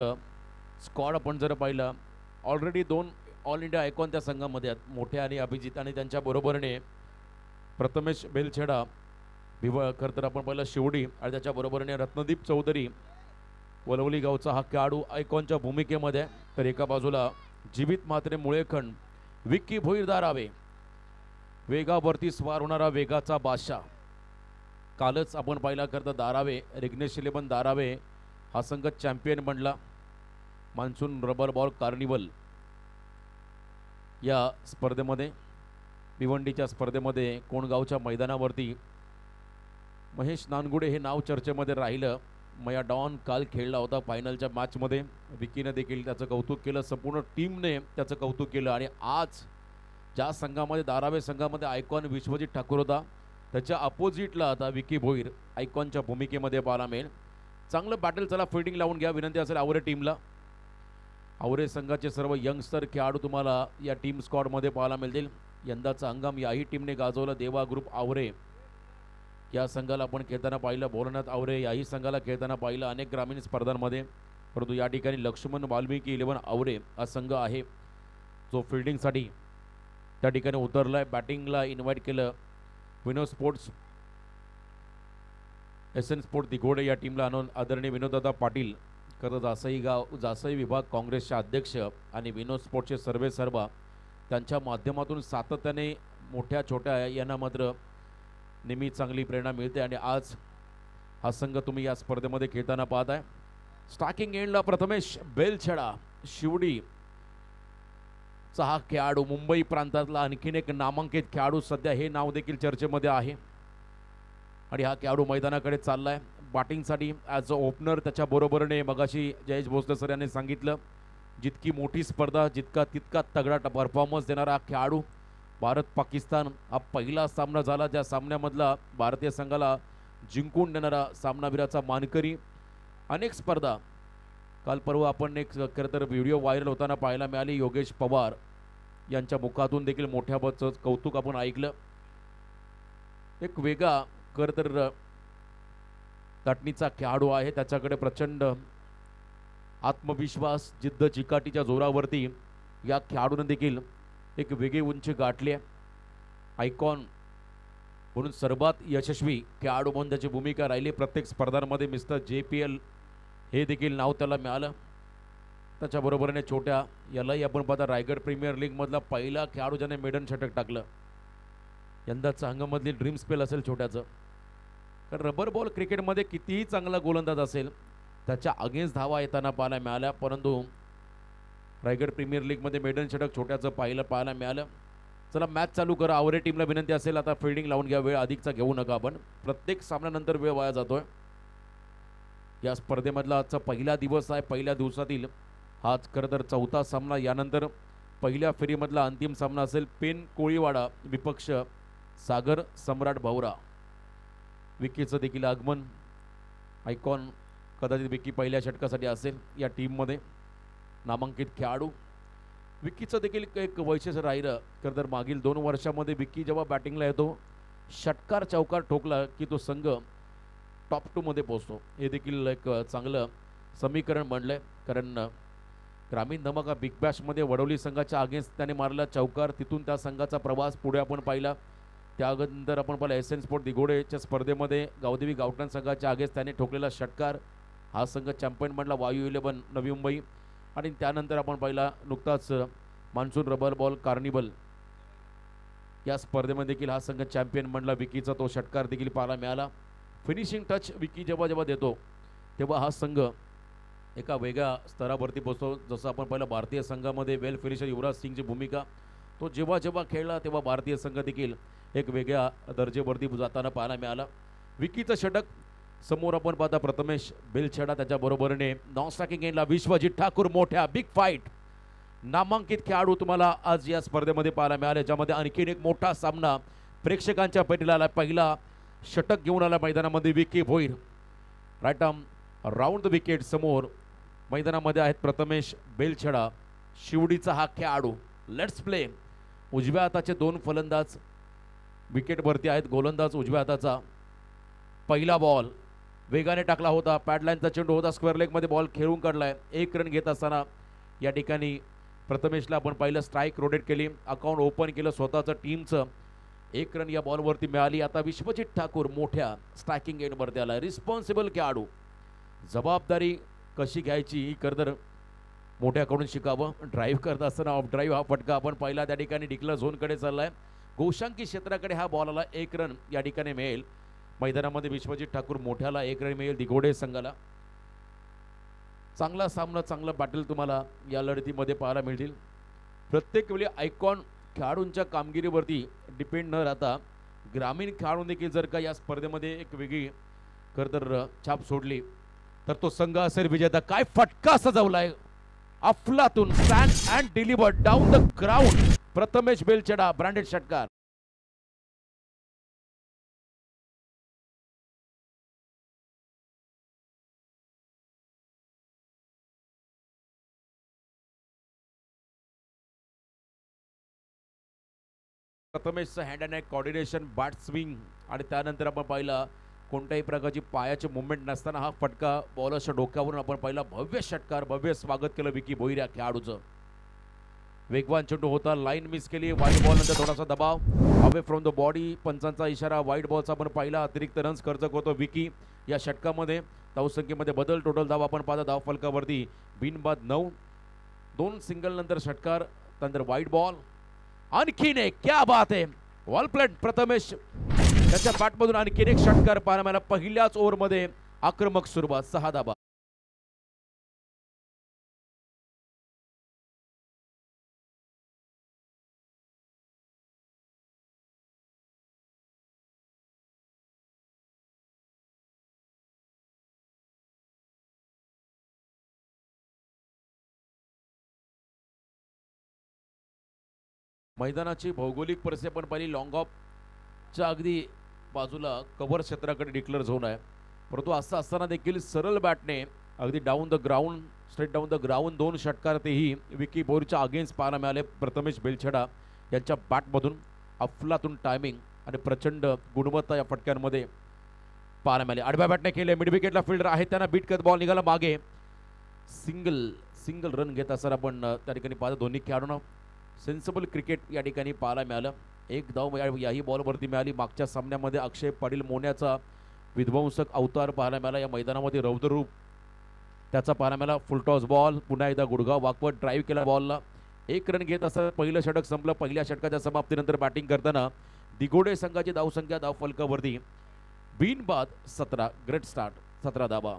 Squad आपण जर पाहिलं ऑलरेडी 2 ऑल इंडिया आयकॉन त्या संघामध्ये आहेत, मोठे आणि अभिजित, आणि त्यांच्या बरोबरीने प्रथमेश बेलछेडा खरं तर आपण पाहिलं शिवडी, आणि त्याच्या बरोबरीने रत्नदीप चौधरी वलवली गावचा हा खेळाडू आयकॉनच्या भूमिकेमध्ये. तर एका बाजूला जीवित म्हात्रे मुळेखंड, विक्की भोईर दारावे, वेगावरती स्वार होणारा वेगाचा बादशाह. कालच आपण पाहिला करता दारावे रिग्नेश 11 दारावे हा संघ चॅम्पियन बनला मान्सून रबर बॉल कार्निवल या स्पर्धेमध्ये. भिवंडीच्या स्पर्धेमध्ये कोणगावच्या मैदानावरती महेश नानगुडे हे नाव चर्चेमध्ये राहिलं. मया डॉन काल खेळला होता फायनलच्या मॅचमध्ये. विकीनं देखील त्याचं कौतुक केलं, संपूर्ण टीमने त्याचं कौतुक केलं. आणि आज ज्या संघामध्ये दारावे संघामध्ये आयकॉन विश्वजित ठाकूर होता, त्याच्या अपोजिटला आता विकी भोईर आयकॉनच्या भूमिकेमध्ये पाहायला मिळेल. चांगलं बॅटल. चला फिल्डिंग लावून घ्या विनंती असेल आवरे टीमला. आवरे संघाचे सर्व यंगस्टर खेळाडू तुम्हाला या टीम स्क्वॉडमध्ये पाहायला मिळतील. यंदाचा हंगाम याही टीमने गाजवला. देवा ग्रुप आवरे या संघाला आपण खेळताना पाहिलं, भोलेनाथ आवरे याही संघाला खेळताना पाहिलं अनेक ग्रामीण स्पर्धांमध्ये. परंतु या ठिकाणी लक्ष्मण वाल्मिकी 11 आवरे हा संघ आहे जो फिल्डिंगसाठी त्या ठिकाणी उतरला आहे. बॅटिंगला इन्व्हाइट केलं विनोद स्पोर्ट्स SN स्पोर्ट दिघोडे या टीमला आणून आदरणीय विनोददादा पाटील खरं जासई विभाग काँग्रेसचे अध्यक्ष आणि विनोद स्पोर्ट्सचे सर्वेसर्वा त्यांच्या माध्यमातून सातत्याने मोठ्या छोट्या यांना मात्र नेहमी चांगली प्रेरणा मिळते. आणि आज हा संघ तुम्ही या स्पर्धेमध्ये खेळताना पाहत आहे. स्टार्टिंग एंडला प्रथमेश बेलछेडा शिवडी चा हा खेळाडू, मुंबई प्रांतातला आणखीन एक नामांकित खेळाडू, सध्या हे नाव देखील चर्चेमध्ये आहे. आणि हा खेळाडू मैदानाकडे चाललाय बॅटिंगसाठी ॲज अ ओपनर. त्याच्या बरोबरीने मगाशी जयेश भोसले सर यांनी सांगितलं, जितकी मोठी स्पर्धा तितका तगडा परफॉर्मन्स देणारा हा खेळाडू. भारत पाकिस्तान हा पहिला सामना झाला, ज्या सामन्यामधला भारतीय संघाला जिंकून देणारा सामनावीराचा मानकरी. अनेक स्पर्धा काल परवा आपण एक खरं तर व्हिडिओ व्हायरल होताना पाहायला मिळाली. योगेश पवार यांच्या मुखातून देखील मोठ्या कौतुक आपण ऐकलं. एक वेगळा खरं तर ताटणीचा खेळाडू आहे, त्याच्याकडे प्रचंड आत्मविश्वास, जिद्द चिकाटीच्या जोरावरती या खेळाडूने देखील एक वेगळी उंची गाठली आहे. आयकॉन म्हणून सर्वात यशस्वी खेळाडू म्हणून त्याची भूमिका राहिली. प्रत्येक स्पर्धांमध्ये मिस्टर JPL हे देखील नाव त्याला मिळालं. त्याच्याबरोबरीने छोट्या यालाही आपण पाहता रायगड प्रीमियर लीगमधला पहिला खेळाडू ज्याने मेडन षटक टाकलं. यंदाचा हंगामामधली ड्रीम स्पेल असेल छोट्याचं. कारण रबर बॉल क्रिकेटमध्ये कितीही चांगला गोलंदाज असेल त्याच्या अगेन्स्ट धावा येताना पाहायला मिळाल्या, परंतु रायगड प्रीमियर लीगमध्ये मेडन षटक छोट्याचं पाहायला मिळालं. चला मॅच चालू करा. आवरे टीमला विनंती असेल आता फिल्डिंग लावून घ्या. वेळ अधिकचा घेऊ नका आपण, प्रत्येक सामन्यानंतर वेळ वाया जातोय. या स्पर्धेमधला आजचा पहिला दिवस आहे. पहिल्या दिवसातील हाच खरं तर चौथा सामना. यानंतर पहिल्या फेरीमधला अंतिम सामना असेल पेन कोळीवाडा विपक्ष सागर सम्राट भावरा. विकीचं देखील आगमन. आयकॉन कदाचित विकी पहिल्या षटकासाठी असेल या टीममध्ये. नामांकित खेळाडू विकीचं देखील एक वैशिष्ट्य राहिलं खरं तर मागील 2 वर्षामध्ये विकी जेव्हा बॅटिंगला येतो षटकार चौकार ठोकला की तो संघ टॉप 2 मध्ये पोहोचतो. हे देखील एक चांगलं समीकरण बनलं आहे. कारण ग्रामीण धमाका बिग बॅशमध्ये वडवली संघाच्या अगेन्स्ट त्याने मारला चौकार, तिथून त्या संघाचा प्रवास पुढे आपण पाहिला. त्यानंतर आपण पाहिलं SN स्पोर्ट दिघोडेच्या स्पर्धेमध्ये गावदेवी गावठाण संघाच्या अगेन्स्ट त्याने ठोकलेला षटकार. हा संघ चॅम्पियन बनला वायू 11 नवी मुंबई. आणि त्यानंतर आपण पाहिला नुकताच मान्सून रबर बॉल कार्निवल या स्पर्धेमध्ये देखील हा संघ चॅम्पियन बनला. विकीचा तो षटकार देखील पाहायला मिळाला. फिनिशिंग टच विकी जेव्हा देतो तेव्हा हा संघ एका वेगळ्या स्तरावरती पोहोचतो. जसं आपण पाहिलं भारतीय संघामध्ये वेल फिनिशर युवराज सिंगची भूमिका, तो जेव्हा खेळला तेव्हा भारतीय संघ देखील एक वेगळ्या दर्जेवरती जाताना पाहायला मिळाला. विकीचं षटक. समोर आपण पाहता प्रथमेश बेलछेडा, त्याच्याबरोबरीने नॉन स्ट्रायकिंग एंडला विश्वजित ठाकूर. मोठ्या बिग फाईट नामांकित खेळाडू तुम्हाला आज या स्पर्धेमध्ये पाहायला मिळाले, ज्यामध्ये आणखीन एक मोठा सामना प्रेक्षकांच्या पेटीला आला. पहिला षटक घेऊन आला मैदानामध्ये Vicky Bhoir. Right arm round the wicket. समोर मैदानामध्ये आहेत प्रथमेश बेलछेडा शिवडीचा हा खेळाडू. Let's play. उजव्या हाताचे 2 फलंदाज विकेटवरती आहेत. गोलंदाज उजव्या हाताचा. पहिला बॉल वेगाने टाकला होता, पॅडलाईनचा चेंडू होता, स्क्वेअर लेग मध्ये बॉल खेळून काढलाय. एक रन घेत असताना या ठिकाणी प्रथमेशला आपण पहिलं स्ट्राईक रोटेट केली, अकाउंट ओपन केलं स्वतःचं टीमचं. एक रन या बॉलवरती मिळाली. आता विश्वजित ठाकूर मोठ्या स्ट्रायकिंग एंडवरती आला. रिस्पॉन्सिबल खेळाडू, जबाबदारी कशी घ्यायची ही करदर मोठ्याकडून शिकावं. ड्राईव्ह करत असताना ऑफ ड्राईव्ह हा फटका आपण पाहिला, त्या ठिकाणी डिक्लेअर झोनकडे चाललाय. गोशांकी क्षेत्राकडे हा बॉल आला. एक रन या ठिकाणी मिळेल. मैदानामध्ये विश्वजित ठाकूर मोठ्याला एक रन मिळेल दिघोडे संघाला. चांगला सामना, चांगला बॅटल तुम्हाला या लढतीमध्ये पाहायला मिळतील. प्रत्येक वेळी आयकॉन खेळाडूंच्या कामगिरीवरती डिपेंड न राहता ग्रामीण खेळाडू देखील जर का या स्पर्धेमध्ये एक वेगळी खरंतर छाप सोडली तर तो संघ असेल विजेता. काय फटका सजवलाय अफलातून, stand and deliver down the ground. Prathamesh Belchada branded षटकार. प्रथमेशचं hand and coordination, bat swing आणि त्यानंतर आपण पाहिला कोणत्याही प्रकारची पायाची मुवमेंट नसताना हा फटका बॉलरच्या डोक्यावरून आपण पाहिला. भव्य षटकार, भव्य स्वागत केलं विकी भोईर या खेळाडूचं. वेगवान चेंडू होता, लाईन मिस केली. वाईट बॉल नंतर थोडासा दबाव, अवे फ्रॉम द बॉडी, पंचांचा इशारा. वाईट बॉलचा आपण पाहिला. अतिरिक्त रन्स खर्च करतो विकी या षटकामध्ये. धावसंख्येमध्ये बदल, टोटल धाव आपण पाहता धाव फलकावरती बिनबाद 9. 2 सिंगल नंतर षटकार, नंतर वाईट बॉल. आणखीन एक, क्या बात आहे, वॉल प्लेट. प्रथमेश त्याच्या बॅटमधून आणखीन एक षटकार पाहायला मिळाला. पहिल्याच ओव्हरमध्ये आक्रमक सुरुवात, 6 धाबा. मैदानाची भौगोलिक परिस्थिती पण पाहिली. लॉंग ऑफच्या अगदी बाजूला कव्हर क्षेत्राकडे डिक्लेअर झोन आहे, परंतु असं असताना देखील सरळ बॅटने अगदी down the ground, straight down the ground 2 षटकार तेही विकी भोईरच्या अगेन्स्ट पाहायला मिळाले. प्रथमेश बेलछडा यांच्या बॅटमधून अफलातून टायमिंग आणि प्रचंड गुणवत्ता या फटक्यांमध्ये पाहायला मिळाले. आडव्या बॅटने केले, मिड विकेटला फिल्डर आहे, त्यांना बीट करत बॉल निघाला मागे. सिंगल रन घेत असताना आपण त्या ठिकाणी पाहतो दोन्ही खेळाडूंना सेन्सिबल क्रिकेट या ठिकाणी पाहायला मिळालं. एक धाव याही बॉलवरती मिळाली. मागच्या सामन्यामध्ये अक्षय पाटील मोन्याचा विध्वंसक अवतार पाहायला मिळाला. या मैदानामध्ये रौद्ररूप त्याचा पाहायला मिळाला. फुलटॉस बॉल, पुन्हा एकदा गुडघा वाकवत ड्राईव्ह केला बॉलला. एक रन घेत असताना पहिलं षटक संपलं. पहिल्या षटकाच्या समाप्तीनंतर बॅटिंग करताना दिघोडे संघाची धावसंख्या धाव फलकावरती बिनबाद 17. ग्रेट स्टार्ट, 17 धाबा.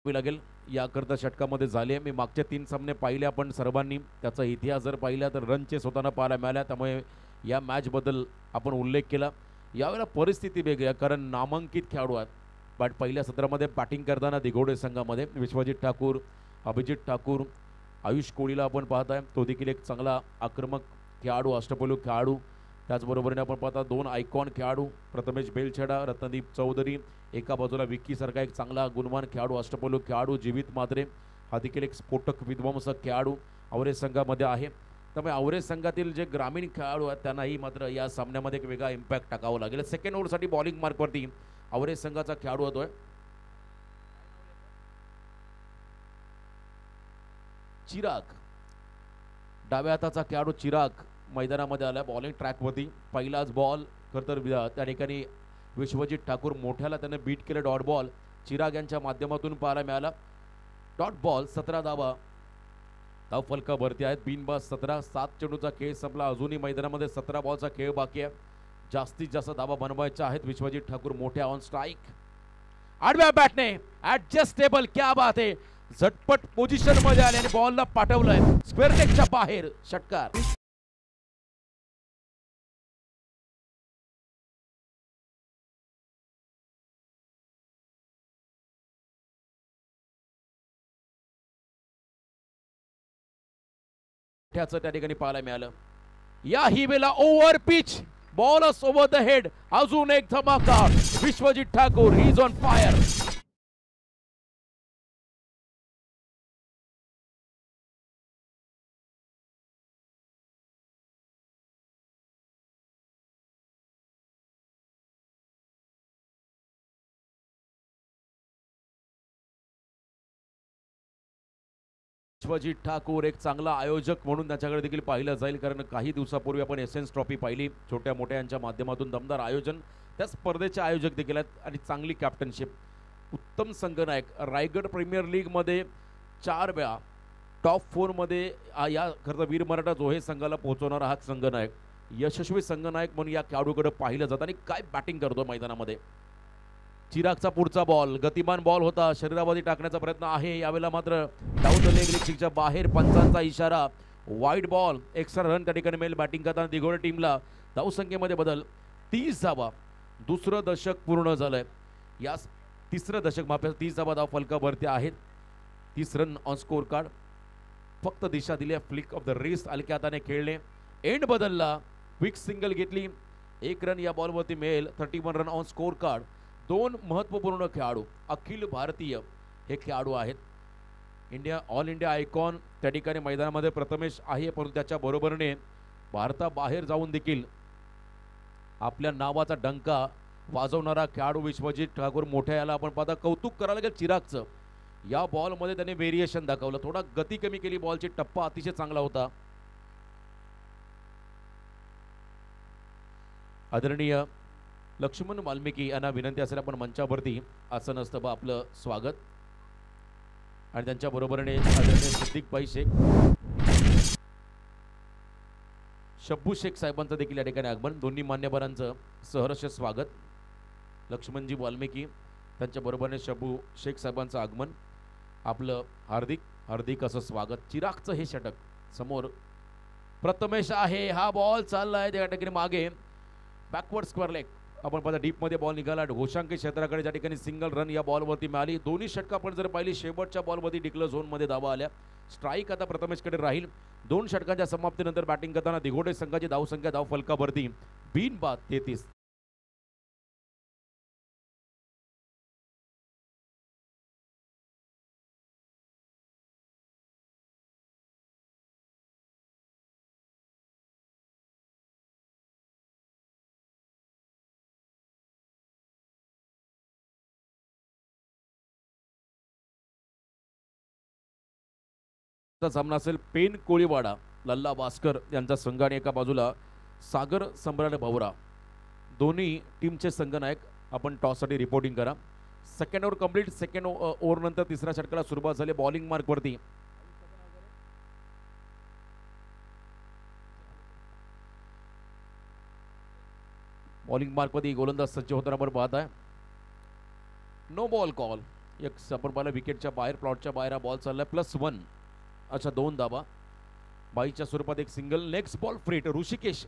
लागेल याकरता षटकामध्ये झाले. मी मागचे 3 सामने पाहिले आपण सर्वांनी, त्याचा इतिहास जर पाहिला तर रनचे स्वतःना पाहायला मिळाल्या, त्यामुळे या मॅचबद्दल आपण उल्लेख केला. यावेळेला परिस्थिती वेगळी आहे कारण नामांकित खेळाडू आहेत. बट पहिल्या सत्रामध्ये बॅटिंग करताना दिघोडे संघामध्ये विश्वजित ठाकूर, अभिजित ठाकूर, आयुष कोळीला आपण पाहताय, तो देखील एक चांगला आक्रमक खेळाडू, अष्टपैलू खेळाडू. त्याचबरोबरीने आपण पाहता 2 आयकॉन खेळाडू, प्रथमेश बेलछडा, रत्नदीप चौधरी. एका बाजूला विक्की सारखा एक चांगला गुणवान खेळाडू, अष्टपैलू खेळाडू. जीवित मात्रे हा देखील एक स्फोटक विध्वंसक खेळाडू आवरेज संघामध्ये आहे. त्यामुळे आवरेज संघातील जे ग्रामीण खेळाडू आहेत त्यांनाही मात्र या सामन्यामध्ये एक वेगळा इम्पॅक्ट टाकावा लागेल. सेकंड ओव्हरसाठी बॉलिंग मार्कवरती आवरेज संघाचा खेळाडू होतोय चिराग. डाव्या हाताचा खेळाडू चिराग मैदानामध्ये आला बॉलिंग ट्रॅकवरती. पहिलाच बॉल तर त्या ठिकाणी विश्वजित ठाकूर मोठ्याला त्याने बीट केलं. डॉट बॉल चिराग यांच्या माध्यमातून पाहायला मिळाला. डॉट बॉल, 17 धावा धाव फलकावरती आहेत. बिनबाद 17. 7 चेंडूचा खेळ संपला. अजूनही मैदानामध्ये 17 बॉलचा खेळ बाकी आहे. जास्तीत जास्त धावा बनवायच्या आहेत. विश्वजित ठाकूर मोठ्या ऑन स्ट्राईक. आडव्या बॅटने ऍडजस्टेबल, क्या बात आहे, झटपट पोझिशन मध्ये आले आणि बॉलला पाठवलंय स्क्वेअर लेगच्या बाहेर. षटकार. त्या ठिकाणी पाहायला मिळालं. याही वेळेला ओव्हर पिच, बॉलच ओव्हर द हेड. अजून एक धमाका. Vishwajit Thakur, he is on fire. Vishwajit Thakur एक चांगला आयोजक म्हणून त्याच्याकडे देखील पाहिलं जाईल, कारण काही दिवसापूर्वी आपण एसेन्स ट्रॉफी पाहिली, छोट्या मोठ्या यांच्या माध्यमातून दमदार आयोजन, त्या स्पर्धेचे आयोजक देखील आहेत आणि चांगली कॅप्टनशिप. उत्तम संघनायक, रायगड प्रीमियर लीगमध्ये 4 वेळा टॉप 4 मध्ये या खरं वीर मराठा जोहे संघाला पोहोचवणारा हा संघनायक, यशस्वी संघनायक म्हणून या खेळाडूकडे पाहिलं जातं. आणि काय बॅटिंग करतो मैदानामध्ये. चिरागचा पुढचा बॉल गतिमान बॉल होता, शरीरावरती टाकण्याचा प्रयत्न आहे, यावेळेला मात्र डाऊन द लेग लिस्टिकच्या बाहेर, पंचांचा इशारा, वाईड बॉल, एक्स्ट्रा रन त्या ठिकाणी मिळेल. बॅटिंग करताना दिघोडे टीमला धावसंख्येमध्ये बदल, 30 धावा, दुसरं दशक पूर्ण झालंय. या तिसरं दशक माफी, 30 धावा धाव फलकावरती आहेत, 30 रन ऑन स्कोर कार्ड. फक्त दिशा दिली, फ्लिक ऑफ द रिस्ट, हलक्या हाताने खेळले, एंड बदलला, क्विक सिंगल घेतली, 1 रन या बॉलवरती मिळेल. 31 रन ऑन स्कोर कार्ड. 2 महत्त्वपूर्ण खेळाडू, अखिल भारतीय हे खेळाडू आहेत. ऑल इंडिया आयकॉन त्या ठिकाणी मैदानामध्ये प्रथमेश आहे, परंतु त्याच्या बरोबरीने भारताबाहेर जाऊन देखील आपल्या नावाचा डंका वाजवणारा खेळाडू विश्वजित ठाकूर मोठ्या याला आपण पाहता. कौतुक करायला लागेल चिरागचं, या बॉलमध्ये त्याने व्हेरिएशन दाखवलं, थोडा गती कमी केली, बॉलची टप्पा अतिशय चांगला होता. आदरणीय लक्ष्मण वाल्मिकी यांना विनंती असेल आपण मंचावरती आसन असतं बा आपलं स्वागत. आणि त्यांच्या बरोबरीने आदरणीय सिद्दीकभाई शेख, शब्बू शेख साहेबांचं देखील या ठिकाणी आगमन. दोन्ही मान्यवरांचं सहर्ष स्वागत. लक्ष्मणजी वाल्मिकी त्यांच्या बरोबरीने शब्बू शेख साहेबांचं आगमन, आपलं हार्दिक हार्दिक असं स्वागत. चिरागचं हे षटक समोर प्रथमेश आहे, हा बॉल चाललाय त्या ठिकाणी मागे, बॅकवर्ड स्क्वेअर लेग. आपण पाहता डीपमध्ये बॉल निघाला, घोषांकी क्षेत्राकडे ज्या ठिकाणी सिंगल रन या बॉलवरती मिळाली. दोन्ही षटकं आपण जर पाहिली, शेवटच्या बॉलवरती डिक्लेअर झोनमध्ये धावा आल्या. स्ट्राईक आता प्रथमेशकडे राहील. 2 षटकांच्या समाप्तीनंतर बॅटिंग करताना दिघोडे संघाची धावसंख्या धाव फलकावरती बिनबाद 33. सामना असेल पेन कोळीवाडा लल्ला भास्कर यांचा संघ आणि एका बाजूला सागर सम्राट भवरा. दोन्ही टीमचे संघनायक आपण टॉससाठी रिपोर्टिंग करा. Second over complete. Second over नंतर तिसऱ्या षटकाला सुरुवात झाली. बॉलिंग मार्कवरती गोलंदाज सज्ज होताना आपण पाहत आहे. No ball call. एक आपण पाहिलं विकेटच्या बाहेर, प्लॉटच्या बाहेर हा बॉल चाललाय. +1. अच्छा 2 धावा. बाईच्या स्वरूपात एक सिंगल. नेक्स्ट बॉल फ्रीट. ऋषिकेश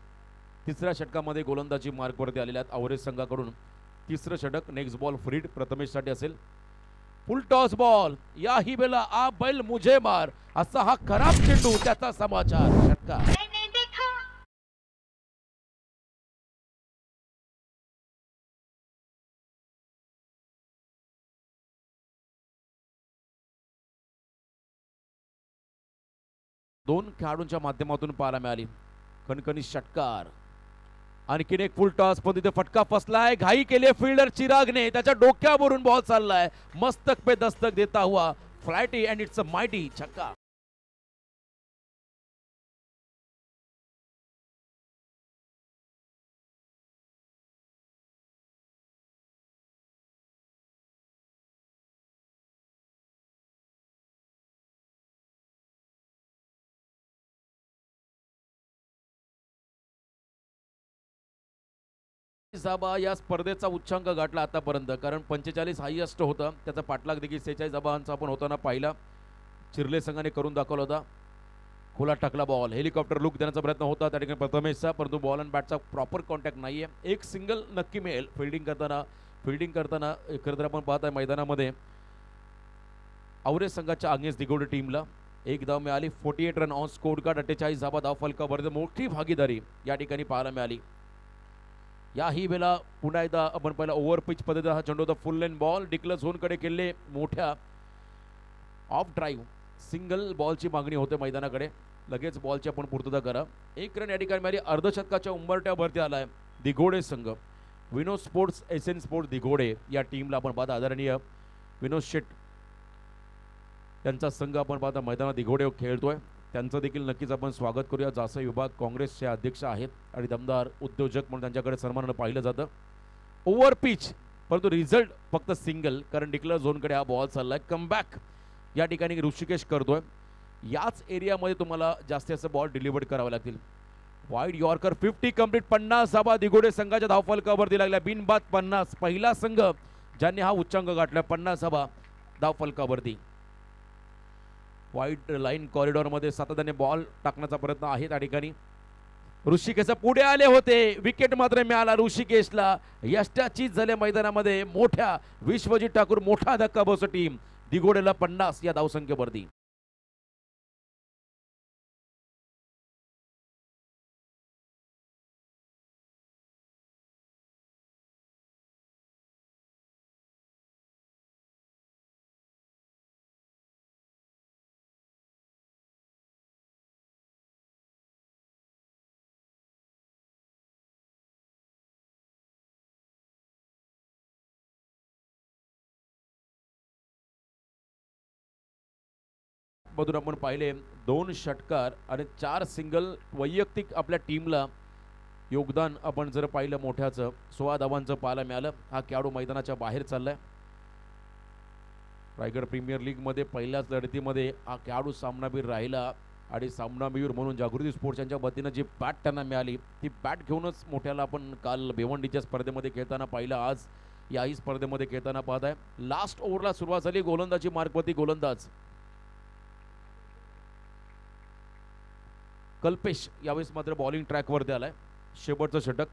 तिसऱ्या षटकामध्ये गोलंदाजी मार्कवरती आलेल्या आहेत अवरेज संघाकडून. तिसरं षटक नेक्स्ट बॉल फ्रीट प्रथमेशसाठी असेल. फुल टॉस बॉल. याही वेळेला आ बैल मुझे मार असा हा खराब चेंडू, त्याचा समाचार. षटका दोन खेळाडूंच्या माध्यमातून पाहायला मिळाली. कणकणी षटकार. आणखीन एक फुल टॉस, पण तिथे फटका फसलाय. घाई केली फिल्डर चिरागने, त्याच्या डोक्यावरून बॉल चाललाय. मस्तक पे दस्तक देता हुआ flighty and it's a mighty छक्का. धाबा या स्पर्धेचा उच्चांक गाठला आतापर्यंत, कारण 45 हायएस्ट होतं. त्याचा पाठलाग देखील 46 धाबांचा आपण होताना पाहिला. चिर्ले संघाने करून दाखवला होता. खोला टाकला बॉल. हेलिकॉप्टर लुक देण्याचा प्रयत्न होता त्या ठिकाणी प्रथमेशचा, परंतु बॉल अँड बॅटचा प्रॉपर कॉन्टॅक्ट नाहीये. एक सिंगल नक्की मिळेल फिल्डिंग करताना खरं तर आपण पाहत आहे मैदानामध्ये अवरेज संघाच्या अगेन्स्ट दिघोडे टीमला 1 धाव मिळाली. 48 रन ऑन स्कोर कार्ड. 48 धावा धाव फलकावर मोठी भागीदारी या ठिकाणी पाहायला मिळाली. याही वेळेला पुन्हा एकदा आपण पहिला ओव्हर पिच पद्धतीचा हा चेंडू होता. फुल लेन बॉल डिक्लेअर झोनकडे केले. मोठ्या ऑफ ड्राईव्ह सिंगल बॉलची मागणी होते मैदानाकडे. लगेच बॉलची आपण पूर्तता करा. 1 रन या ठिकाणी मिळाली. अर्धशतकाच्या उंबरट्यावरती आलाय दिघोडे संघ. विनोद स्पोर्ट्स एसएन स्पोर्ट्स दिघोडे या टीमला आपण पाहता. आदरणीय विनोद शेट यांचा संघ आपण पाहता मैदानात दिघोडे खेळतोय. त्यांचं देखील नक्कीच आपण स्वागत करूया. जासई विभाग काँग्रेसचे अध्यक्ष आहेत आणि दमदार उद्योजक म्हणून त्यांच्याकडे सन्मानानं पाहिलं जातं. ओव्हर पिच, परंतु रिझल्ट फक्त सिंगल, कारण डिक्लेअर झोनकडे हा बॉल चाललाय. कमबॅक या ठिकाणी ऋषिकेश करतोय. याच एरियामध्ये तुम्हाला जास्तीत जास्त बॉल डिलिव्हर्ड करावे लागतील. Wide yorker 50 complete. 50 धाबा दिघोडे संघाच्या धावफलकावरती लागल्या. बिनबाद 50. पहिला संघ ज्यांनी हा उच्चांक गाठला. 50 धाबा धावफलकावरती. वाईड लाईन कॉरिडॉरमध्ये सातत्याने बॉल टाकण्याचा प्रयत्न आहे त्या ठिकाणी. ऋषिकेश पुढे आले होते, विकेट मात्र मिळाला ऋषिकेशला. यष्टाचीच झाले मैदानामध्ये. मोठ्या विश्वजित ठाकूर मोठा धक्का बसतो टीम दिघोडेला 50 या धावसंख्येवरती. मधून आपण पाहिले 2 षटकार आणि 4 सिंगल. वैयक्तिक आपल्या टीमला योगदान आपण जर पाहिलं मोठ्याचं 16 धावांचं पाहायला मिळालं. हा खेळाडू मैदानाच्या बाहेर चाललाय. रायगड प्रीमियर लीग मध्ये पहिल्याच लढतीमध्ये हा खेळाडू सामनावीर राहिला आणि सामनावीर म्हणून जागृती स्पोर्ट्स यांच्या वतीनं जी बॅट त्यांना मिळाली ती बॅट घेऊनच मोठ्याला आपण काल भिवंडीच्या स्पर्धेमध्ये खेळताना पाहिलं. आज याही स्पर्धेमध्ये खेळताना पाहत आहे. लास्ट ओव्हरला सुरुवात झाली. गोलंदाजी मार्गवरती गोलंदाज कल्पेश यावेळेस मात्र बॉलिंग ट्रॅकवरती आलाय. शेवटचं षटक.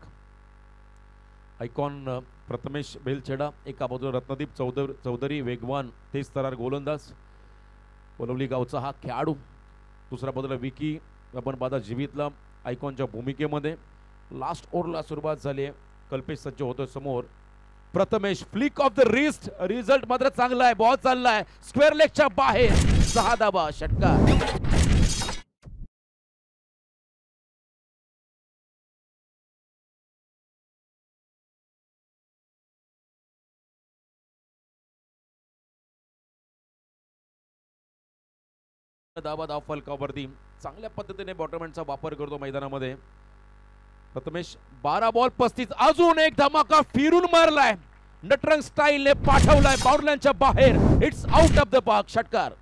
आयकॉन प्रथमेश बेलछेडा एका बाजूला, रत्नदीप चौधरी वेगवान तेज तरार गोलंदाज वलवली गावचा हा खेळाडू. दुसऱ्या बाजूला विकी आपण पाहता जीवितला आयकॉनच्या भूमिकेमध्ये. लास्ट ओव्हरला सुरुवात झाली. कल्पेश सज्ज होतो समोर. Prathamesh flick of the wrist. Result मात्र चांगला आहे. बॉल चाललाय स्क्वेअर लेगच्या बाहेर. 6 धाबा षटकार. धाबा धाव फलकावरती चांगल्या पद्धतीने बॉटरमॅनचा वापर करतो मैदानामध्ये प्रथमेश. 12 बॉल 35. अजून एक धमाका फिरून मारलाय. नटरंग स्टाईलने पाठवलाय बाउंड्रीच्या बाहेर. It's out of the park. षटकार.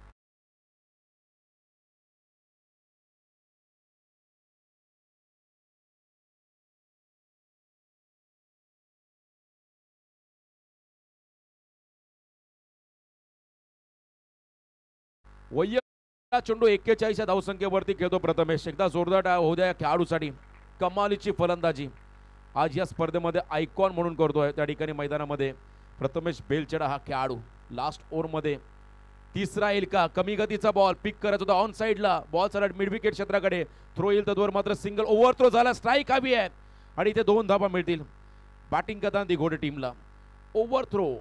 वैयक्तिक चेंडू 41 या धावसंख्येवरती खेळतो प्रथमेश. एकदा जोरदार डाव होऊ द्या या खेळाडूसाठी. कमालीची फलंदाजी आज या स्पर्धेमध्ये आयकॉन म्हणून करतोय. त्या ठिकाणी मैदानामध्ये प्रथमेश बेलछेडा हा खेळाडू. लास्ट ओव्हरमध्ये तिसरा येईल का? कमी गतीचा बॉल पिक करत होता ऑन साइडला. बॉल चालत मिड विकेट क्षेत्राकडे. थ्रो येईल तर मात्र सिंगल. ओव्हर थ्रो झाला. स्ट्राईक हवी आहे आणि इथे 2 धाबा मिळतील. बॅटिंग करताना दिघोडे टीमला ओव्हर थ्रो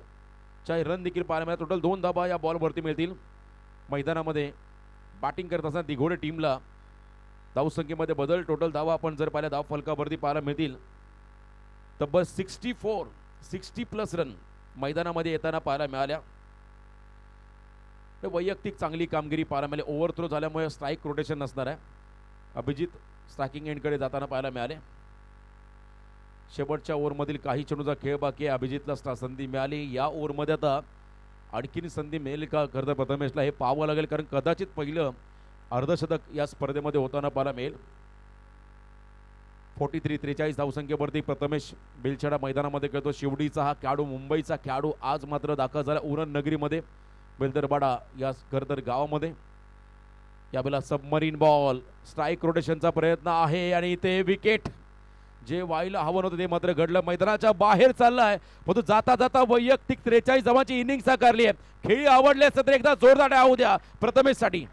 चा रन देखील पाहायला मिळाला. टोटल 2 धाबा या बॉलवरती मिळतील. मैदानामध्ये बॅटिंग करत असताना दिघोडे टीमला धावसंख्येमध्ये बदल. टोटल धावा आपण जर पाहिल्या धाव फलकावरती पाहायला मिळतील. तब्बल 60 प्लस रन मैदानामध्ये येताना पाहायला मिळाल्या. वैयक्तिक चांगली कामगिरी पाहायला मिळाली. ओव्हर थ्रो झाल्यामुळे स्ट्राईक रोटेशन नसणार आहे. अभिजित स्ट्रायकिंग एंडकडे जाताना पाहायला मिळाले. शेवटच्या ओव्हरमधील काही चेंडूचा खेळ बाकी आहे. अभिजितला संधी मिळाली. या ओव्हरमध्ये आता आणखीन संधी मिळेल का खरं तर प्रथमेशला हे पाहावं लागेल, कारण कदाचित पहिलं अर्धशतक या स्पर्धेमध्ये होताना पाहायला मिळेल. 43 धावसंख्येवरती प्रथमेश बेलछेडा मैदानामध्ये खेळतो. शिवडीचा हा खेळाडू, मुंबईचा खेळाडू आज मात्र दाखल झाला उरण नगरीमध्ये बेलदरबाडा या खरं तर गावामध्ये. यावेळेला सबमरीन बॉल. स्ट्राईक रोटेशनचा प्रयत्न आहे आणि ते विकेट. जे व्हायला हवं होतं ते मात्र घडलं. मैदानाच्या बाहेर चाललाय परंतु जाता जाता वैयक्तिक 43 धावांची इनिंग साकारली आहे. खेळी आवडली असतं तर एकदा जोरदार डाव द्या प्रथमेश साठी.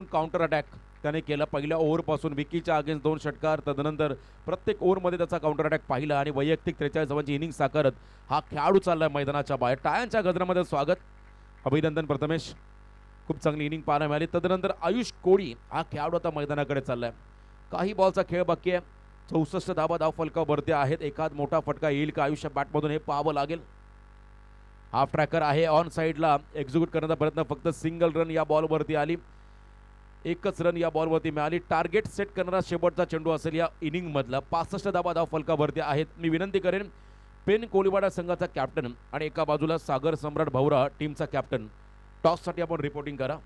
काउंटर अटॅक त्याने केला पहिल्या ओव्हरपासून. विकीच्या अगेन्स्ट 2 षटकार, तदनंतर प्रत्येक ओव्हरमध्ये त्याचा काउंटर अटॅक पाहिला आणि वैयक्तिक 43 धावांची इनिंग साकारत हा खेळाडू चाललाय मैदानाच्या बाहेर. टाळ्यांच्या गजरामध्ये स्वागत, अभिनंदन प्रथमेश, खूप चांगली इनिंग पाहायला मिळाली. तदनंतर आयुष कोळी हा खेळाडू आता मैदानाकडे चाललाय. काही बॉलचा खेळ बाकी आहे. 64 धावा धाव फलकावरती आहेत. एखाद मोठा फटका येईल का आयुष्य बॅटमधून हे पाहावं लागेल. हाफ ट्रॅकर आहे ऑन साईडला एक्झिक्यूट करण्याचा प्रयत्न, फक्त सिंगल रन या बॉलवरती आली. एकच रन या बॉलवरती मिळाली. टार्गेट सेट करणारा शेवटचा चेंडू असेल या इनिंग मधला. 65 धावा धाव फलकावरती आहेत. मी विनंती करेन पेन कोळीवाडा संघाचा कॅप्टन आणि एका बाजूला सागर सम्राट भवरा टीमचा कॅप्टन, टॉससाठी आपण रिपोर्टिंग करा.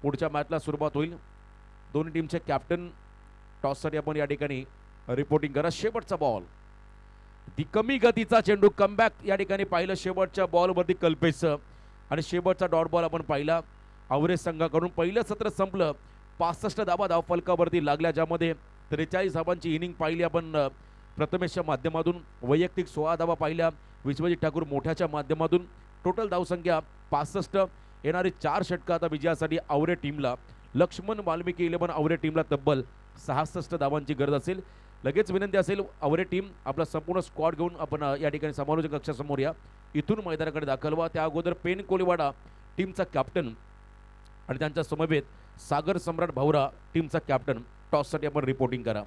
पुढच्या मॅचला सुरुवात होईल. दोन्ही टीमचे कॅप्टन टॉससाठी आपण या ठिकाणी रिपोर्टिंग करा. शेवटचा बॉल, ती कमी गतीचा चेंडू, कमबॅक या ठिकाणी पाहिलं शेवटच्या बॉलवरती कल्पेश आणि शेवटचा डॉट बॉल आपण पाहिला आवरेज संघाकडून. पहिलं सत्र संपलं. 65 धावा धाव फलकावरती लागल्या, ज्यामध्ये 43 धावांची इनिंग पाहिली आपण प्रथमेशच्या माध्यमातून. वैयक्तिक 16 धावा पाहिल्या विश्वजित ठाकूर मोठ्याच्या माध्यमातून. टोटल धावसंख्या 65. येणारी 4 षटकं आता विजयासाठी आवरे टीमला, लक्ष्मण वाल्मिकी 11 आवरे टीमला तब्बल 66 धावांची गरज असेल. लगेच विनंती असेल आवरे टीम आपला संपूर्ण स्क्वॉड घेऊन आपण या ठिकाणी समालोचक कक्षासमोर या, इथून मैदानाकडे दाखल व्हा. त्या अगोदर पेन कोळीवाडा टीमचा कॅप्टन आणि त्यांच्या समवेत सागर सम्राट भवरा टीमचा कॅप्टन, टॉससाठी आपण रिपोर्टिंग करा.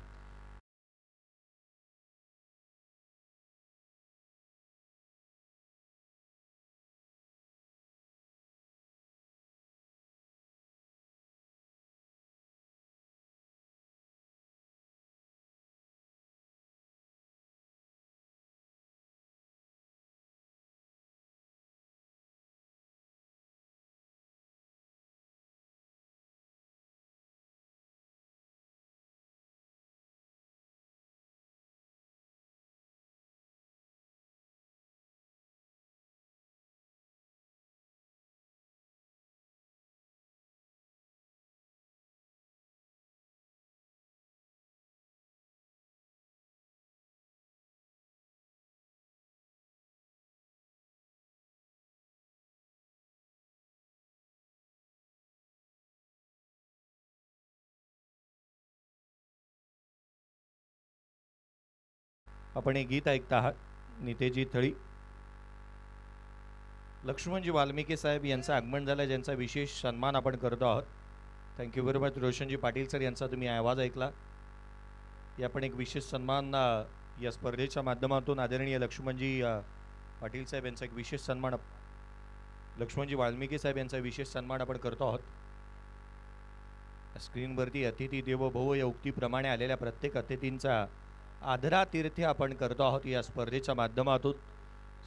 आपण एक गीत ऐकता आहात, नितेजी थळी. लक्ष्मणजी वाल्मिकी साहेब यांचं आगमन झालं, ज्यांचा विशेष सन्मान आपण करतो आहोत. Thank you very much. Roshanji Patil sir यांचा तुम्ही आवाज ऐकला. या पण एक विशेष सन्मान या स्पर्धेच्या माध्यमातून आदरणीय लक्ष्मणजी पाटील साहेब यांचा एक विशेष सन्मान, लक्ष्मणजी वाल्मिकी साहेब यांचा विशेष सन्मान आपण करतो आहोत. स्क्रीनवरती अतिथी देवो भव या उक्तीप्रमाणे आलेल्या प्रत्येक अतिथींचा आदरातीर्थ्य आपण करतो आहोत या स्पर्धेच्या माध्यमातून.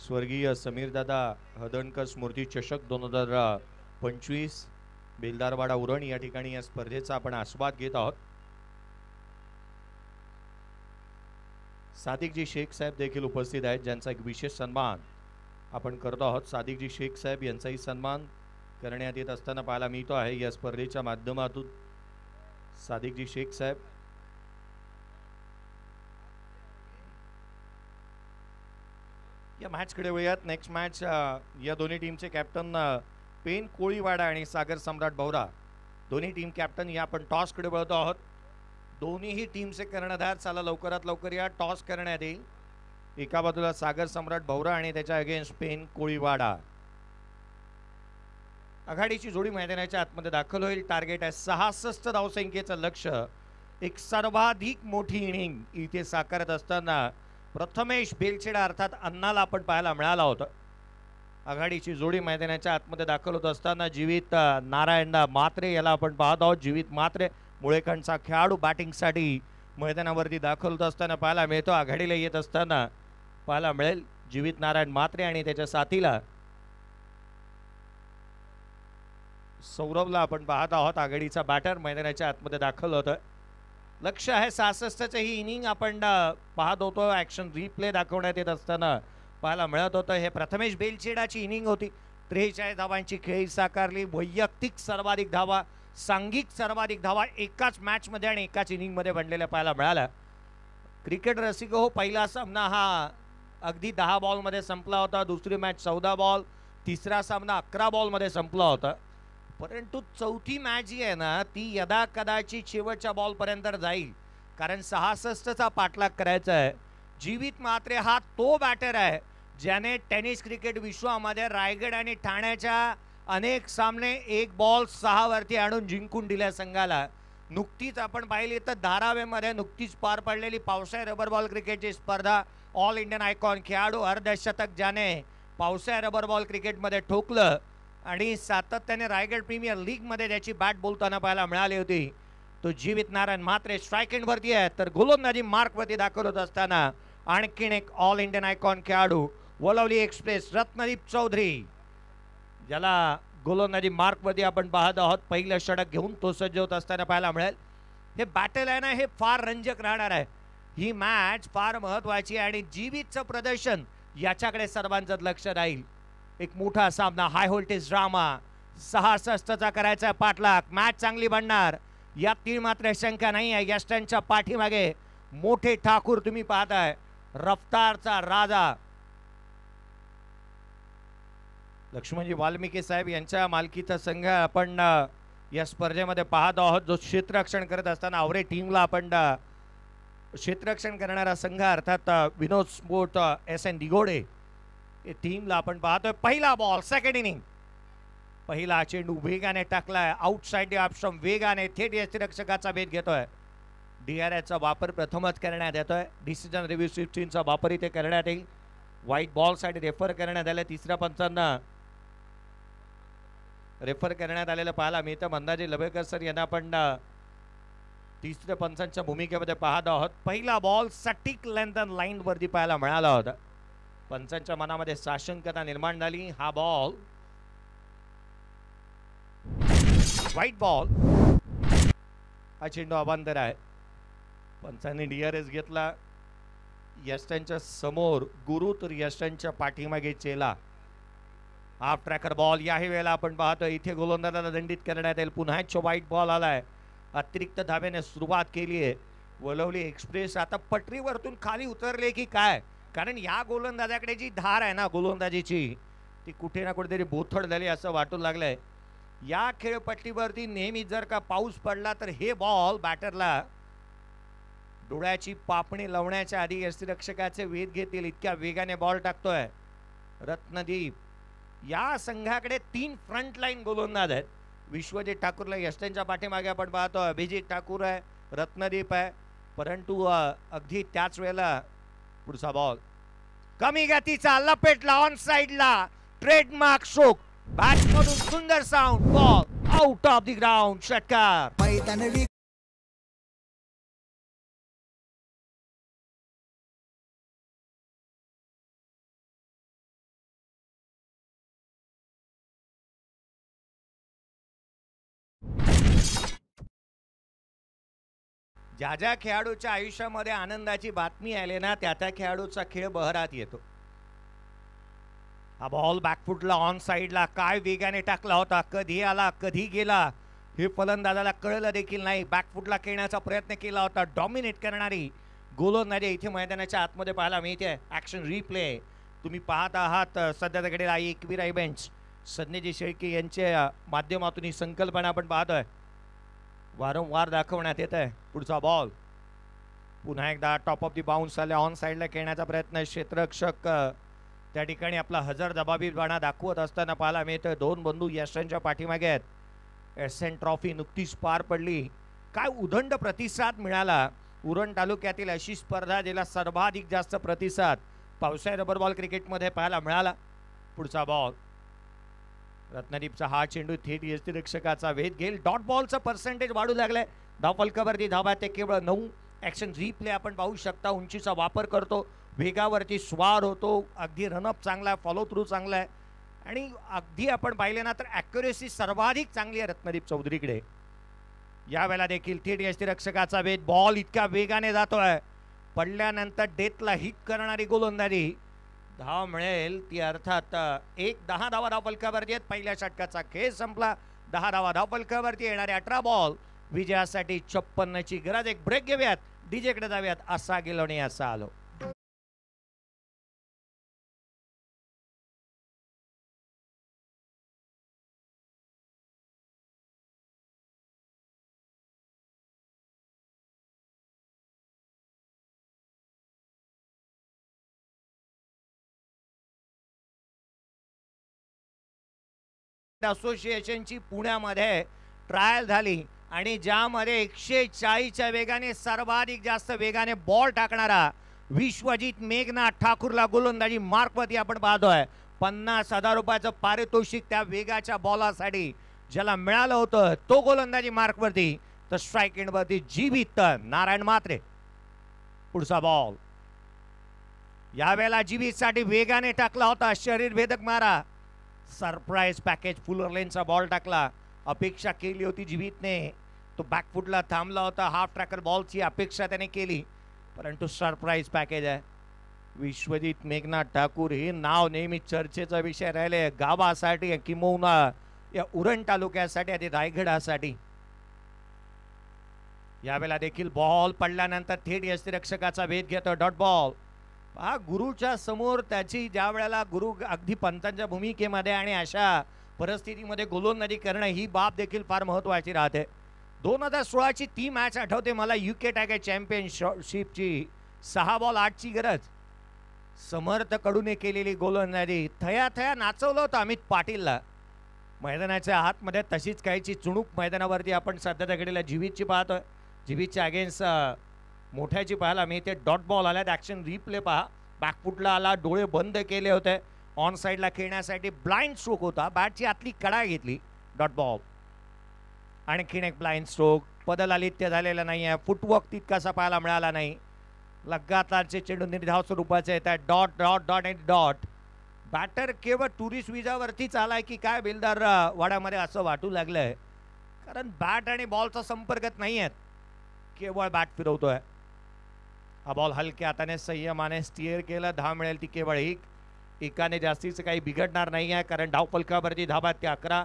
स्वर्गीय समीरदादा हदणकर स्मृती चषक 2025 बेलदारवाडा उरण या ठिकाणी या स्पर्धेचा आपण आस्वाद घेत आहोत. सादिकजी शेख साहेब देखील उपस्थित आहेत, ज्यांचा एक विशेष सन्मान आपण करतो आहोत. सादिकजी शेख साहेब यांचाही सन्मान करण्यात येत असताना पाहायला मिळतो आहे या स्पर्धेच्या माध्यमातून. सादिकजी शेख साहेब या मॅचकडे वळूयात. नेक्स्ट मॅच या दोन्ही टीमचे कॅप्टन पेन कोळीवाडा आणि सागर सम्राट भवरा, दोन्ही टीम कॅप्टन या आपण टॉसकडे वळतो आहोत. दोन्हीही टीमचे कर्णधार चला लवकरात लवकर या. टॉस करण्यात येईल. एका बाजूला सागर सम्राट भवरा आणि त्याच्या अगेन्स्ट पेन कोळीवाडा. आघाडीची जोडी मैदानाच्या आतमध्ये दाखल होईल. टार्गेट आहे 66 धावसंख्येचं लक्ष्य. एक सर्वाधिक मोठी इनिंग इथे साकारत असताना प्रथमेश बेलछेडा अर्थात अण्णाला आपण पाहायला मिळाला होता. आघाडीची जोडी मैदानाच्या आतमध्ये दाखल होत असताना जीवित नारायण म्हात्रे याला आपण पाहत आहोत. जीवित म्हात्रे मुळेकणचा खेळाडू बॅटिंगसाठी मैदानावरती दाखल होत असताना पाहायला मिळतो. आघाडीला येत असताना पाहायला मिळेल जीवित नारायण म्हात्रे आणि त्याच्या साथीला सौरभला आपण पाहत आहोत. आघाडीचा बॅटर मैदानाच्या आतमध्ये दाखल होतं. लक्ष्य आहे 66चं. ही इनिंग आपण पाहत होतो. ॲक्शन रिप्ले दाखवण्यात येत असताना पाहायला मिळत होतं. हे प्रथमेश बेलछेडाची इनिंग होती. 43 धावांची खेळी साकारली. वैयक्तिक सर्वाधिक धावा, सांघिक सर्वाधिक धावा एकाच मॅचमध्ये आणि एकाच इनिंगमध्ये बनलेल्या पाहायला मिळाल्या. क्रिकेट रसिक हो, पहिला सामना हा अगदी 10 बॉलमध्ये संपला होता. दुसरी मॅच 14 बॉल, तिसरा सामना 11 बॉलमध्ये संपला होता. परंतु चौथी मॅच जी आहे ना ती यदा कदाचित शेवटच्या बॉल पर्यंत जाईल, कारण 66चा पाठलाग करायचा आहे. जीवित म्हात्रे हा तो बॅटर आहे ज्याने टेनिस क्रिकेट विश्वामध्ये रायगड आणि ठाण्याच्या अनेक सामने 1 बॉल 6 वरती आणून जिंकून दिल्या संघाला. नुकतीच आपण पाहिली तर धारावीमध्ये नुकतीच पार पडलेली पावसाळी रबर बॉल क्रिकेटची स्पर्धा, ऑल इंडियन आयकॉन खेळाडू अर्धशतक ज्याने पावसाळी रबर बॉल क्रिकेटमध्ये ठोकलं आणि सातत्याने रायगड प्रीमियर लीगमध्ये त्याची बॅट बोलताना पाहायला मिळाली होती. तो जीवित नारायण म्हात्रे स्ट्राईक एंडवरती आहे, तर गोलंदाजी मार्कवरती दाखल होत असताना आणखीन एक ऑल इंडियन आयकॉन खेळाडू वलवली एक्सप्रेस रत्नदीप चौधरी, ज्याला गोलंदाजी मार्कवरती आपण पाहत आहोत. पहिलं षटक घेऊन तो सज्ज होत असताना पाहायला मिळेल. हे बॅटल आहे ना, हे फार रंजक राहणार आहे. ही मॅच फार महत्वाची आहे आणि जीवितचं प्रदर्शन याच्याकडे सर्वांचं लक्ष राहील. एक मोठा सामना, हाय व्होल्टेज ड्रामा, 66चा करायचा पाठलाग. मॅच चांगली बनणार यात तीळ मात्र शंका नाही आहे. यष्टांच्या पाठीमागे मोठे ठाकूर तुम्ही पाहताय, रफ्तारचा राजा लक्ष्मणजी वाल्मिकी साहेब यांच्या मालकीचा संघ आपण या स्पर्धेमध्ये पाहत आहोत, जो क्षेत्ररक्षण करत असताना आवरे टीमला आपण क्षेत्ररक्षण करणारा संघ अर्थात विनोद स्पोर्ट SN दिगोडे टीमला आपण पाहतोय. पहिला बॉल, सेकंड इनिंग. पहिला चेंडू वेगाने टाकलाय आउटसाइड ऑप्शन, वेगाने थेट यष्टिरक्षकाचा भेद घेतोय. DRSचा वापर प्रथमच करण्यात येतोय. डिसिजन रिव्ह्यू सिस्टीमचा वापर इथे करण्यात येईल. व्हाईट बॉल साठी रेफर करण्यात आले. तिसऱ्या पंचांना रेफर करण्यात आलेलं पाहायला मिळतं. मंदाजी लवेकर सर यांना आपण तिसऱ्या पंचांच्या भूमिकेमध्ये पाहत आहोत. पहिला बॉल सटीक लेंथ लाईन वरती पाहायला मिळाला होता. पंचांच्या मनामध्ये साशंकता निर्माण झाली. हा बॉल व्हाईट बॉल, हा चेंडू अवांतर आहे. पंचांनी DRS घेतला. यष्टांच्या समोर गुरु, तर यष्टांच्या पाठीमागे चेला. हाफ ट्रॅकर बॉल याही वेळेला आपण पाहतो इथे गोलंदाजाला दंडित करण्यात येईल. पुन्हा एक व्हाईट बॉल आलाय. अतिरिक्त धाब्याने सुरुवात केली आहे. वलवली एक्सप्रेस आता पटरीवरतून खाली उतरले की काय, कारण या गोलंदाजाकडे जी धार आहे ना गोलंदाजीची, ती कुठे ना कुठेतरी बोथड झाली असं वाटू लागलंय. या खेळपट्टीवरती नेहमी जर का पाऊस पडला तर हे बॉल बॅटरला डोळ्याची पापणी लावण्याच्या आधी यष्टिरक्षकाचे वेध घेतील, इतक्या वेगाने बॉल टाकतोय रत्नदीप. या संघाकडे 3 फ्रंट लाईन गोलंदाज आहेत. विश्वजित ठाकूरला यष्टांच्या पाठीमागे आपण पाहतो, अभिजित ठाकूर आहे, रत्नदीप आहे. परंतु अगदी त्याच वेळेला पुढचा बॉल कमी गतीचा लपेटला ऑन साइडला, ट्रेडमार्क शोक, बॅटमधून सुंदर sound, ball out of the ground, षटकार. ज्या ज्या खेळाडूच्या आयुष्यामध्ये आनंदाची बातमी आली ना, त्या त्या खेळाडूचा खेळ बहरात येतो. हा बॉल बॅकफुटला ऑन साइडला, काय वेगाने टाकला होता, कधी आला कधी गेला हे फलंदाजाला कळलं देखील नाही. बॅकफुटला खेळण्याचा प्रयत्न केला होता. डॉमिनेट करणारी गोलंदाजी इथे मैदानाच्या आतमध्ये पाहायला मिळते. ऍक्शन रिप्ले तुम्ही पाहत आहात. सध्या घडीला एकवीर इव्हेंट्स संजयजी शेळके यांच्या माध्यमातून ही संकल्पना आपण पाहतोय, वारंवार दाखवण्यात येत आहे. पुढचा बॉल पुन्हा एकदा टॉप ऑफ दी बाउन्स आले, ऑन साइडला खेळण्याचा प्रयत्न. क्षेत्ररक्षक त्या ठिकाणी आपला हजर जबाबीपणा दाखवत असताना पाहायला मिळतोय. 2 बंधू यशांच्या पाठीमागे आहेत. SN ट्रॉफी नुकतीच पार पडली. काय उदंड प्रतिसाद मिळाला. उरण तालुक्यातील अशी स्पर्धा जिला सर्वाधिक जास्त प्रतिसाद पावसाळी रबर बॉल क्रिकेटमध्ये पाहायला मिळाला. पुढचा बॉल रत्नदीपचा हा चेंडू थेट यष्टिरक्षकाचा वेध घेईल. डॉट बॉलचं पर्सेंटेज वाढू लागलंय. धावफलकावरती धावा ते केवळ 9. ऍक्शन रिप्ले आपण पाहू शकता. उंचीचा वापर करतो, वेगावरती स्वार होतो, अगदी रनअप चांगला आहे, फॉलो थ्रू चांगला आहे आणि अगदी आपण पाहिले ना तर ॲक्युरेसी सर्वाधिक चांगली आहे रत्नदीप चौधरीकडे. यावेळेला देखील थेट यष्टिरक्षकाचा वेध, बॉल इतक्या वेगाने जातोय, पडल्यानंतर डेथला हिट करणारी गोलंदाजी. धाव मिळेल ती अर्थात 10 धावा धावफलकावरती आहेत. पहिल्या षटकाचा खेळ संपला. 10 धावा धावफलकावरती येणारे 18 बॉल विजयासाठी 56ची गरज. एक ब्रेक घेऊयात, डीजेकडे जाऊयात. असा गेलो आणि असा आलो. असोसिएशनची पुण्यामध्ये ट्रायल झाली आणि ज्यामध्ये 140च्या वेगाने सर्वाधिक जास्त वेगाने बॉल टाकणारा विश्वजित मेघनाथ ठाकूरला गोलंदाजी मार्कवरती आपण पाहतोय. 50,000 रुपयाचं पारितोषिक त्या वेगाच्या बॉलासाठी ज्याला मिळालं होतं तो गोलंदाजी मार्कवरती. तर स्ट्राईक एंडवरती जीवित नारायण म्हात्रे. पुढचा बॉल यावेळेला जीवितसाठी वेगाने टाकला होता शरीर भेदक मारा. सरप्राईज पॅकेज फुलर लेनचा बॉल टाकला. अपेक्षा केली होती जीवितने, तो बॅकफुटला थांबला होता. हाफ ट्रॅकर बॉलची अपेक्षा त्याने केली, परंतु सरप्राईज पॅकेज आहे. विश्वजित मेघनाथ ठाकूर हे नाव नेहमी चर्चेचा विषय राहिले गावासाठी किंबहुना या उरण तालुक्यासाठी आणि रायगडासाठी. यावेळेला देखील बॉल पडल्यानंतर थेट यष्टिरक्षकाचा वेध घेतो. Dot ball. हा गुरुच्या समोर त्याची ज्या वेळेला गुरु अगदी पंतांच्या भूमिकेमध्ये आणि अशा परिस्थितीमध्ये गोलंदाजी करणं ही बाब देखील फार महत्वाची राहते. 2016ची ती मॅच आठवते मला, UK टायगर चॅम्पियनशिपची. 6 बॉल 8ची गरज. समर्थ कडूने केलेली गोलंदाजी थया थया नाचवलं होतं अमित पाटीलला. मैदानाच्या आतमध्ये तशीच काहीची चुणूक मैदानावरती आपण सध्या घडीला जीवितची पाहतोय. जीवितच्या अगेन्स्ट मोठ्याची पाहायला मी ते डॉट बॉल आल्यात. ॲक्शन रिप्ले पहा. बॅकफुटला आला, डोळे बंद केले होते. ऑन साईडला खेळण्यासाठी ब्लाइंड स्ट्रोक होता. बॅटची आतली कडा घेतली. Dot ball. आणखीन एक ब्लाइंड स्ट्रोक. पदलालित्य झालेलं नाही आहे. फुटवर्क तितकासा पाहायला मिळाला नाही. लगातारचे चेंडू निर्धाव स्वरूपाचे येतात. डॉट डॉट डॉट आणि डॉट. बॅटर केवळ टुरिस्ट विजावरतीच आलाय की काय बेलदार वाड्यामध्ये असं वाटू लागलंय, कारण बॅट आणि बॉलचा संपर्कच नाही आहेत, केवळ बॅट फिरवतोय. हा बॉल हलक्या हाताने संयमाने स्टिअर केला. धाव मिळेल ती केवळ एकाने जास्तीचं काही बिघडणार नाही आहे, कारण धावफलकावरती धाबा ते 11.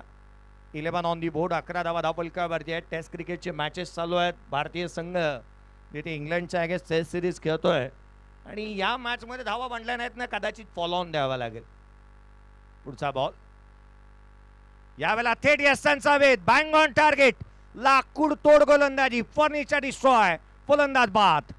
11 ऑन दी बोर्ड. 11 धावा धावफलकावरती आहेत. टेस्ट क्रिकेटचे मॅचेस चालू आहेत. भारतीय संघ तिथे इंग्लंडच्या अगेन्स्ट टेस्ट सिरीज खेळतोय आणि या मॅच मध्ये धावा बनल्या नाहीत ना, कदाचित फॉलो ऑन द्यावा लागेल. पुढचा बॉल यावेळेला थेट यस्तांचा वेध. Bang on target. लाकूड तोड गोलंदाजी. Furniture destroy. फलंदाज बाद.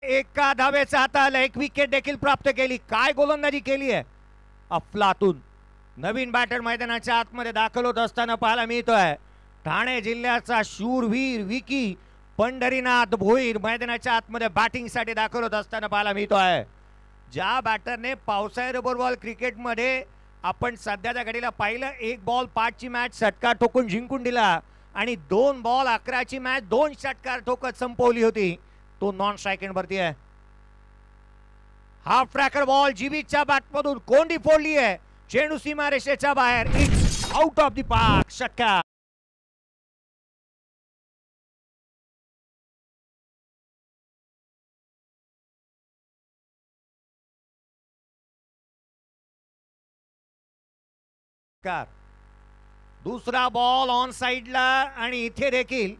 एका धावेचा हाताला एक विकेट देखील प्राप्त केली. काय गोलंदाजी केली आहे अफलातून. नवीन बॅटर मैदानाच्या आतमध्ये दाखल होत असताना पाहायला मिळतोय. ठाणे जिल्ह्याचा शूरवीर विकी पंढरीनाथ भोईर मैदानाच्या आतमध्ये बॅटिंगसाठी दाखल होत असताना पाहायला मिळतोय. ज्या बॅटरने पावसाळ्याबरोबर बॉल क्रिकेटमध्ये आपण सध्याच्या घडीला पाहिलं, 1 बॉल 5ची मॅच षटकार ठोकून जिंकून दिला आणि 2 बॉल 11ची मॅच 2 षटकार ठोकत संपवली होती, तो नॉन स्ट्राइक एंडवरती आहे. हाफ ट्रॅकर बॉल जीवितच्या बॅटमधून कोंडी फोडली आहे. चेंडू सीमारेषेच्या बाहेर. It's out of the park. षटकार. दुसरा बॉल ऑन साइडला आणि इथे देखील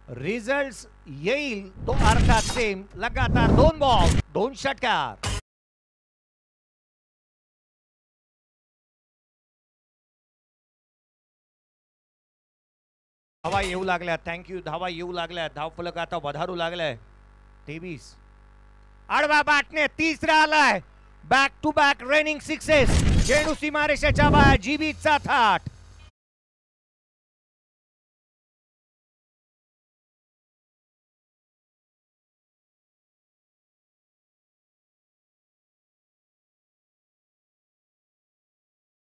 रिझल्ट येईल तो अर्थात सेम. लगातार 2 बॉल 2 षटकार. धावा येऊ लागल्या. थँक्यू. धावा येऊ लागल्या. धावफलक आता वधारू लागलाय. 23. आडवा बॅटने तिसरा आलाय. Back to back running sixes. चेंडू सीमारेषेच्या बाहेर. जीवितचा थाट.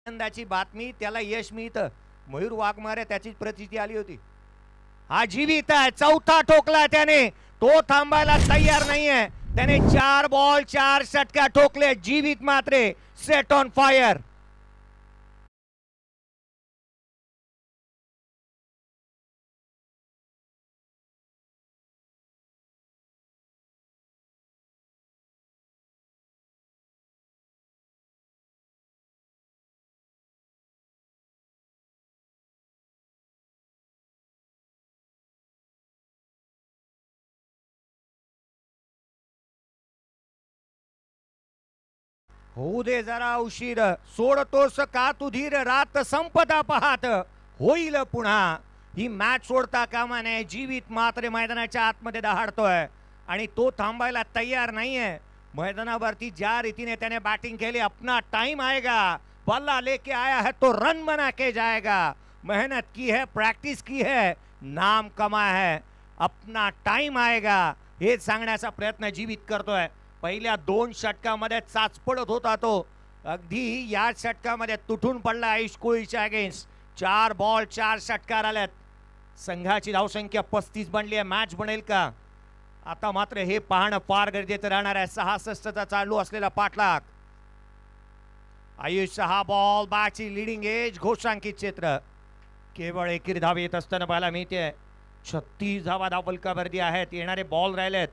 आनंदाची बातमी, त्याला यश मिळतं. मयूर वाघमारे त्याचीच प्रचिती आली होती. हा जीवित आहे. चौथा ठोकला त्याने. तो थांबायला तयार नाहीये. त्याने 4 बॉल 4 षटकार ठोकले. जीवित मात्र सेट ऑन फायर. होऊ दे जरा उशीर, सोडतोस का तुधीर, रात संपदा पाहत होईल पुन्हा. ही मॅच सोडता कामा नये. जीवित मात्र मैदानाच्या आतमध्ये दहाडतोय आणि तो थांबायला तयार नाहीये. मैदानावरती ज्या रीतीने त्याने बॅटिंग केली, अपना टाइम आएगा, बल्ला लेके आया है तो रन बना के जाएगा. मेहनत की है, प्रैक्टिस की है, नाम कमा है, अपना टाइम आएगा हे सांगण्याचा प्रयत्न जीवित करतोय. पहिल्या 2 षटकामध्ये चाचपडत होता तो, अगदी या षटकामध्ये तुटून पडला आयुष कोळीच्या अगेन्स्ट. 4 बॉल 4 षटकार आल्यात. संघाची धावसंख्या 35 बनली आहे. मॅच बनेल का? आता मात्र हे पाहणं फार गरजेचं राहणार आहे. 66चा चालू असलेला पाठलाग. आयुष 6 बॉल, बॅटची लिडिंग एज, घोषांकित क्षेत्र. केवळ एकेरी धाव येत असताना पाहायला मिळते. 36 धावा धावफलकावरती आहेत. येणारे बॉल राहिलेत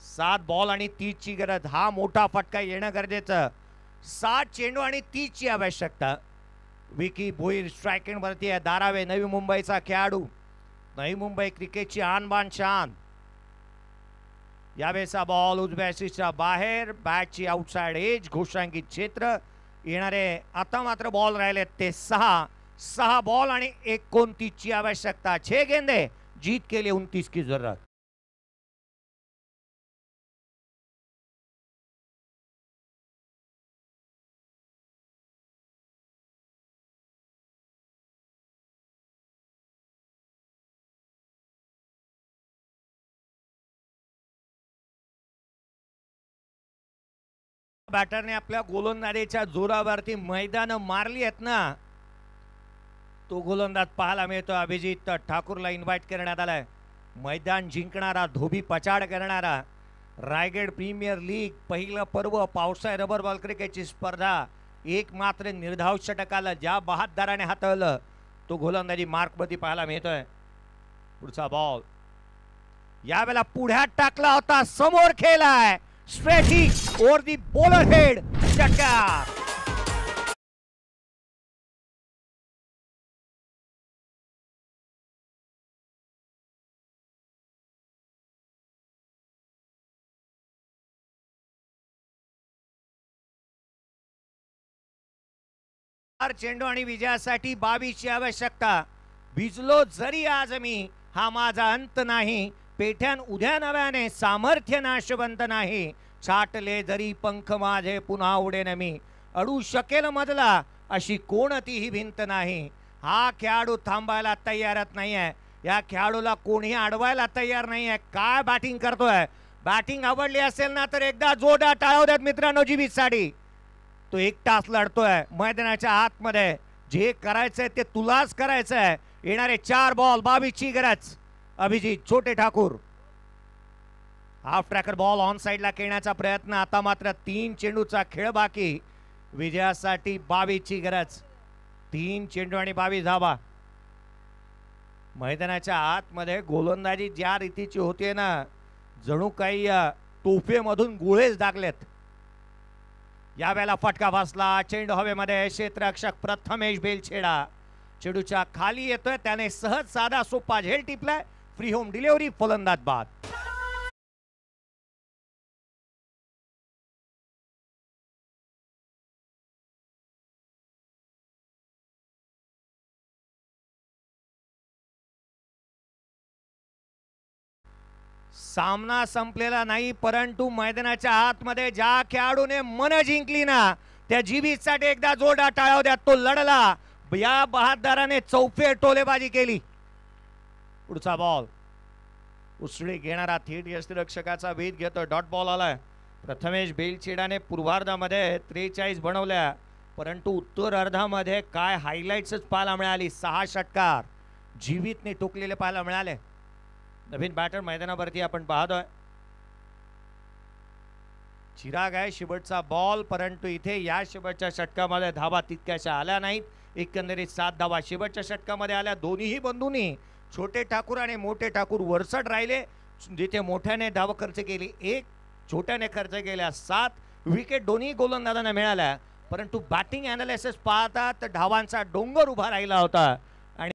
7 बॉल आणि 30 ची गरज. हा मोठा फटका येणं गरजेचं. 7 चेंडू आणि 30 ची आवश्यकता. विकी भोईर स्ट्रायकिंग वरती आहे. दारावे नवी मुंबईचा खेळाडू. नवी मुंबई क्रिकेटची आणबाण शान. यावेळेचा बॉल उजव्या शीर्षा बाहेर, बॅटची आउटसाइड एज, घोषांकित क्षेत्र. येणारे आता मात्र बॉल राहिलेत ते 6 बॉल आणि 29 ची आवश्यकता. 6 गेंदे, जीत के लिए 29 की जरूरत. बॅटरने आपल्या गोलंदाजीच्या जोरावरती मैदान मारली आहेत ना. तो गोलंदाज पाहायला मिळतो. अभिजित ठाकूरला इन्व्हाइट करण्यात आलाय. मैदान जिंकणारा, धोबी पछाड करणारा, रायगड प्रीमियर लीग पहिलं पर्व, पावसाळी रबर बॉल क्रिकेटची स्पर्धा. एक मात्र निर्धाव षटकाला ज्या बहादराने हाताळलं तो गोलंदाजी मार्कमध्ये पाहायला मिळतोय. पुढचा बॉल यावेळेला पुढ्यात टाकला होता, समोर खेळलाय. स्ट्रेट हिट ओव्हर दी बॉलर हेड, षटकार. चेंडू आणि विजयासाठी 22 ची आवश्यकता. भिजलो जरी आज मी, हा माझा अंत नाही. पेठ्यान उद्या नव्याने, सामर्थ्य नाशवंत नाही. छाटले जरी पंख माझे, पुन्हा उडेन मी. अडू शकेल मजला, अशी कोणतीही भिंत नाही. हा खेळाडू थांबायला तयारच नाहीये. या खेळाडूला कोणी अडवायला तयार नाहीये. काय बॅटिंग करतोय. बॅटिंग आवडली असेल ना तर एकदा जोरदार टाळ्या द्यात मित्रांनो जीवितसाठी. तो एकटाच लढतोय मैदानाच्या आतमध्ये. जे करायचंय ते तुलाच करायचंय. येणारे 4 बॉल 22 ची गरज. अभिजित छोटे Thakur. Half tracker ball on साइडला खेळण्याचा प्रयत्न. आता मात्र 3 चेंडूचा खेळ बाकी. विजयासाठी 22 ची गरज. 3 चेंडू आणि 22 धावा. मैदानाच्या आतमध्ये गोलंदाजी ज्या रीतीची होते ना, जणू काही तोफेमधून गोळेच दागलेत. यावेळेला फटका बसला. चेंडू हवेमध्ये. क्षेत्ररक्षक प्रथमेश बेलछेडा चेंडूच्या खाली येतोय. त्याने सहज साधा सोपा झेल टिपलाय. फ्री होम डिलिव्हरी, फलंदाज बाद. सामना संपलेला नाही, परंतु मैदानाच्या आतमध्ये ज्या खेळाडूने मन जिंकली ना, त्या जीवितसाठी एकदा जोरदार टाळ्या द्या. तो लढला. या बहादराने चौफे टोलेबाजी केली. पुढचा बॉल उसळी घेणारा थेट यष्टिरक्षकाचा वेध घेतो. डॉट बॉल आलाय. प्रथमेश बेलछेडाने पूर्वार्धामध्ये 43 बनवल्या, परंतु उत्तर अर्धामध्ये काय हायलाइट्सच पाहायला मिळाली. 6 षटकार जीवितने टोकलेले पाहायला मिळाले. नवीन बॅटर मैदानावरती आपण पाहतोय. चिराग आहे शेवटचा बॉल, परंतु इथे या शेवटच्या षटकामध्ये धावा तितक्याशा आल्या नाहीत. एकंदरीत 7 धावा शेवटच्या षटकामध्ये आल्या. दोन्ही बंधूंनी, छोटे ठाकूर आणि मोठे ठाकूर, वरचढ राहिले. जिथे मोठ्याने धाव खर्च केली 1, छोट्याने खर्च केल्या 7. विकेट दोन्ही गोलंदाजांना मिळाल्या, परंतु बॅटिंग अनालिसिस पाहता तर धावांचा डोंगर उभा राहिला होता.